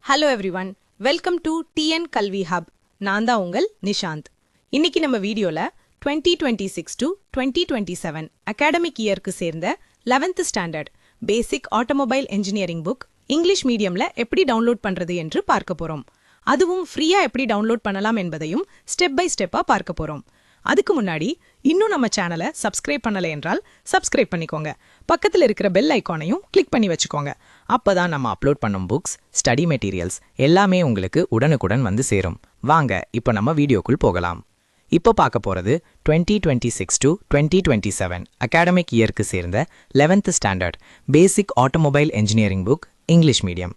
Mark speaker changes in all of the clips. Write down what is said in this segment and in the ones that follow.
Speaker 1: Hello everyone, welcome to TN கல்வி hub. நான் தான் உங்கள் நிஷாந்த். இன்னைக்கு நம்ம வீடியோல 2026 டு 2027 அகாடமிக் இயருக்கு சேர்ந்த 11th standard basic automobile engineering book English மீடியம்ல எப்படி டவுன்லோட் பண்றது என்று பார்க்க போறோம். அதுவும் ஃப்ரீயா எப்படி டவுன்லோட் பண்ணலாம் என்பதையும் ஸ்டெப் பை ஸ்டெப்பா பார்க்க போறோம். அதுக்கு முன்னாடி இன்னும் நம்ம சேனலை சப்ஸ்கிரைப் பண்ணலை என்றால் சப்ஸ்கிரைப் பண்ணிக்கோங்க. பக்கத்தில் இருக்கிற பெல் ஐக்கானையும் கிளிக் பண்ணி வச்சுக்கோங்க.
Speaker 2: அப்பதான் நம்ம அப்லோட் பண்ணும் புக்ஸ், ஸ்டடி மெட்டீரியல்ஸ் எல்லாமே உங்களுக்கு உடனுக்குடன் வந்து சேரும். வாங்க இப்போ நம்ம வீடியோக்குள் போகலாம். இப்போ பார்க்க போகிறது 2026 டு 2027 அகாடமிக் இயருக்கு சேர்ந்த 11th standard basic automobile engineering book English medium.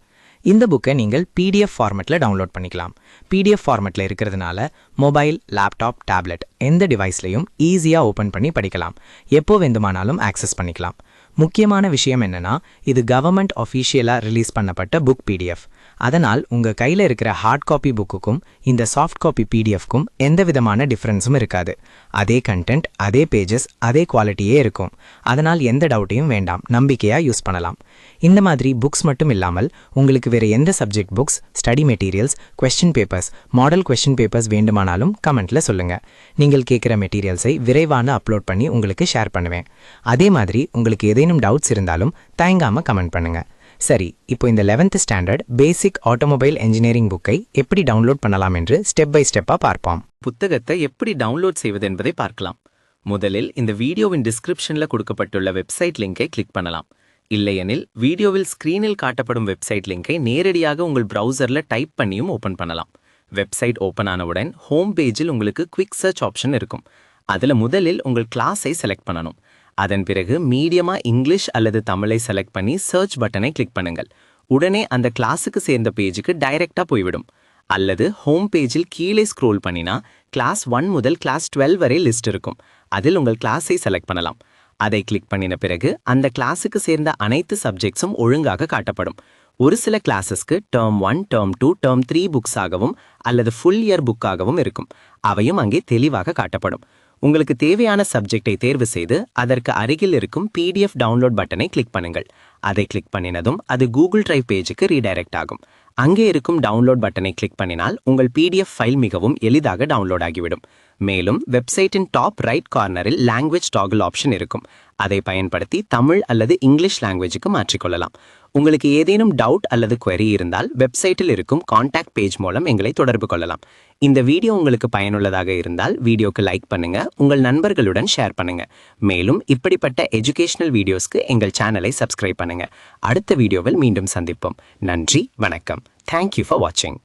Speaker 2: இந்த புக்கை நீங்கள் PDF ஃபார்மெட்டில் டவுன்லோட் பண்ணிக்கலாம். PDF ஃபார்மெட்டில் இருக்கிறதுனால மொபைல், லேப்டாப், டேப்லெட் எந்த டிவைஸ்லையும் ஈஸியாக ஓப்பன் பண்ணி படிக்கலாம். எப்போ வேண்டுமானாலும் ஆக்சஸ் பண்ணிக்கலாம். முக்கியமான விஷயம் என்னன்னா, இது கவர்மெண்ட் அஃபீஷியலாக ரிலீஸ் பண்ணப்பட்ட புக் PDF. அதனால் உங்கள் கையில் இருக்கிற ஹார்ட் காப்பி புக்குக்கும் இந்த சாஃப்ட் காப்பி PDFக்கும் எந்த விதமான டிஃப்ரென்ஸும் இருக்காது. அதே கண்டென்ட், அதே பேஜஸ், அதே குவாலிட்டியே இருக்கும். அதனால் எந்த டவுட்டையும் வேண்டாம், நம்பிக்கையாக யூஸ் பண்ணலாம். இந்த மாதிரி புக்ஸ் மட்டும் இல்லாமல் உங்களுக்கு வேறு எந்த subject books, study materials, question papers, model question papers வேண்டுமானாலும் கமெண்ட்டில் சொல்லுங்கள். நீங்கள் கேட்குற மெட்டீரியல்ஸை விரைவான அப்லோட் பண்ணி உங்களுக்கு ஷேர் பண்ணுவேன். அதே மாதிரி உங்களுக்கு ஏதேனும் டவுட்ஸ் இருந்தாலும் தயங்காமல் கமெண்ட் பண்ணுங்கள். சரி, இப்போ இந்த 11th standard basic automobile engineering புக்கை எப்படி டவுன்லோட் பண்ணலாம் என்று ஸ்டெப் பை ஸ்டெப்பாக பார்ப்போம்.
Speaker 3: புத்தகத்தை எப்படி டவுன்லோட் செய்வது என்பதை பார்க்கலாம். முதலில் இந்த வீடியோவின் டிஸ்கிரிப்ஷனில் கொடுக்கப்பட்டுள்ள வெப்சைட் லிங்கை கிளிக் பண்ணலாம். இல்லையெனில் வீடியோவில் ஸ்க்ரீனில் காட்டப்படும் வெப்சைட் லிங்கை நேரடியாக உங்கள் ப்ரௌசரில் டைப் பண்ணியும் ஓப்பன் பண்ணலாம். வெப்சைட் ஓப்பன் ஆனவுடன் ஹோம் பேஜில் உங்களுக்கு குவிக் சர்ச் ஆப்ஷன் இருக்கும். அதில் முதலில் உங்கள் கிளாஸை செலக்ட் பண்ணணும். அதன் பிறகு மீடியமா இங்கிலீஷ் அல்லது தமிழை செலக்ட் பண்ணி சர்ச் பட்டனை கிளிக் பண்ணுங்கள். உடனே அந்த கிளாஸுக்கு சேர்ந்த பேஜுக்கு டைரெக்டாக போய்விடும். அல்லது ஹோம் பேஜில் கீழே ஸ்க்ரோல் பண்ணினா கிளாஸ் 1 முதல் கிளாஸ் 12 வரை லிஸ்ட் இருக்கும். அதில் உங்கள் கிளாஸை செலக்ட் பண்ணலாம். அதை கிளிக் பண்ணின பிறகு அந்த கிளாஸுக்கு சேர்ந்த அனைத்து சப்ஜெக்ட்ஸும் ஒழுங்காக காட்டப்படும். ஒரு சில கிளாஸஸ்க்கு டேர்ம் 1, டேர்ம் 2, டேர்ம் 3 புக்ஸாகவும் அல்லது ஃபுல் இயர் புக்காகவும் இருக்கும். அவையும் அங்கே தெளிவாக காட்டப்படும். உங்களுக்கு தேவையான சப்ஜெக்டை தேர்வு செய்து அதற்கு அருகில் இருக்கும் PDF டவுன்லோட் பட்டனை கிளிக் பண்ணுங்கள். அதை கிளிக் பண்ணினதும் அது கூகுள் டிரைவ் பேஜுக்கு ரீடைரக்ட் ஆகும். அங்கே இருக்கும் டவுன்லோட் பட்டனை கிளிக் பண்ணினால் உங்கள் PDF ஃபைல் மிகவும் எளிதாக டவுன்லோட் ஆகிவிடும். மேலும் வெப்சைட்டின் டாப் ரைட் கார்னரில் லாங்குவேஜ் டாகிள் ஆப்ஷன் இருக்கும். அதை பயன்படுத்தி தமிழ் அல்லது இங்கிலீஷ் லாங்குவேஜுக்கு மாற்றிக்கொள்ளலாம். உங்களுக்கு ஏதேனும் டவுட் அல்லது query இருந்தால் வெப்சைட்டில் இருக்கும் கான்டாக்ட் பேஜ் மூலம் எங்களை தொடர்பு கொள்ளலாம். இந்த வீடியோ உங்களுக்கு பயனுள்ளதாக இருந்தால் வீடியோக்கு லைக் பண்ணுங்க, உங்கள் நண்பர்களுடன் ஷேர் பண்ணுங்க. மேலும் இப்படிப்பட்ட எஜுகேஷனல் வீடியோஸ்க்கு எங்கள் சேனலை சப்ஸ்கிரைப் பண்ணுங்க. அடுத்த வீடியோவில் மீண்டும் சந்திப்போம். நன்றி, வணக்கம். Thank you for watching.